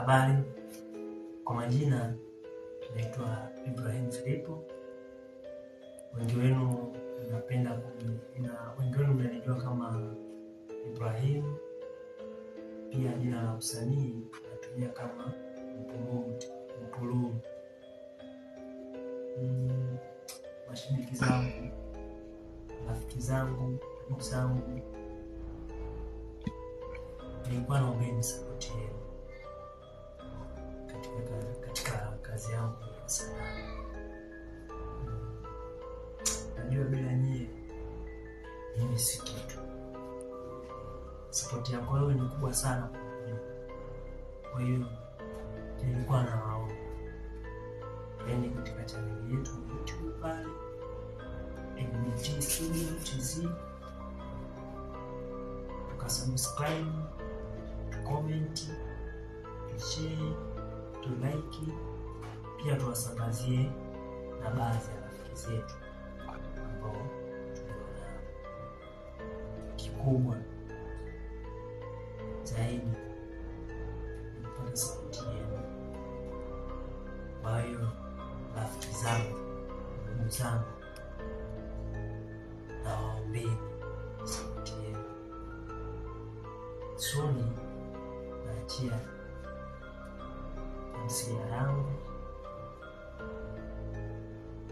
Habari, kwa majina naitwa Ibrahim Filipo. Wengi wenu mnanijua kama Ibrahim. Pia jina la usanii natumia kama Mpululu. Mashabiki zangu, rafiki zangu, ndugu zangu, nilikuwa naombeni support yenu katika kazi yangu ya sanaa. Najua bila nyie mimi si kitu. Support yako wewe ni kubwa sana kwa mimi. Kwa hiyo nilikuwa nawaomba yaani katika channel yetu YouTube pale NBT Studio TZ, tukasubscribe, tucomment, tushare, tulike, pia tuwasambazie na baadhi ya rafiki zetu ambao tuliona. Kikubwa zaidi kupata support yenu. Kwa hiyo rafiki zangu, ndugu zangu, nawaombeni support yenu. Soni naachia tamthilia yangu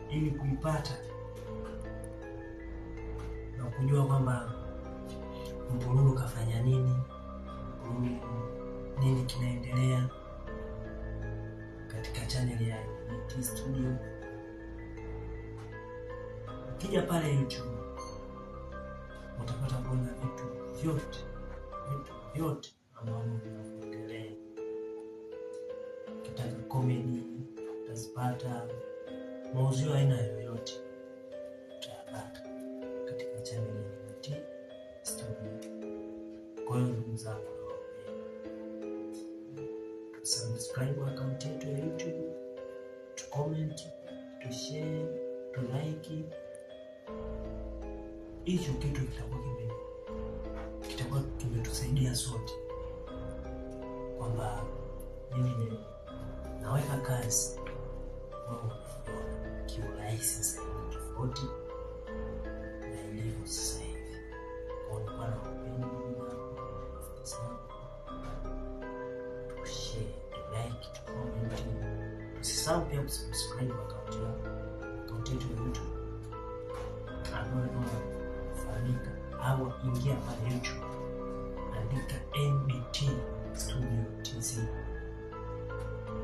ili kuipata na kujua kwamba Mpululu kafanya nini, nini kinaendelea katika channel ya NBT Studio. Ukija pale YouTube utapata kuona vitu vyote ambavyo vinaendelea. Kitaka comedy utazipata, mauzio aina yoyote utayapata katika channel ya NBT Studio. Kwa hiyo ndugu zangu, subscribe account yetu ya YouTube, tu comment, tu share, tu like. Hicho kitu kitakuwa kimetusaidia sote, kwamba mimi naweka kazi kiurahisi zaidi, tofauti na ilivyo sasa hivi. Kwa hiyo kwa naombeni share, like, comment. Usisahau pia kusubscribe account yetu ya YouTube ambayo inafahamika, au ingia pale YouTube, andika NBT Studio TZ,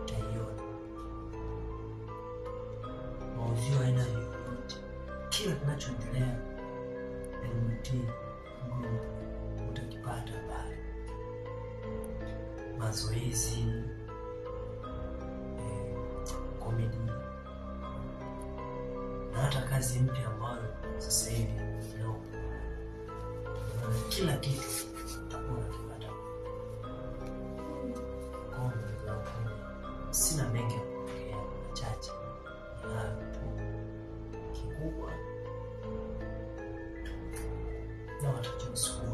utaiona mauzio aina yoyote, kila kinachoendelea NBT Group utakipata pale. Mazoezi, comedy na hata kazi mpya ambayo sasa hivi leo kila kitu utakuwa unakipata. Sina mengi ya kuongea, machache tu. Kikubwa na watakia usiku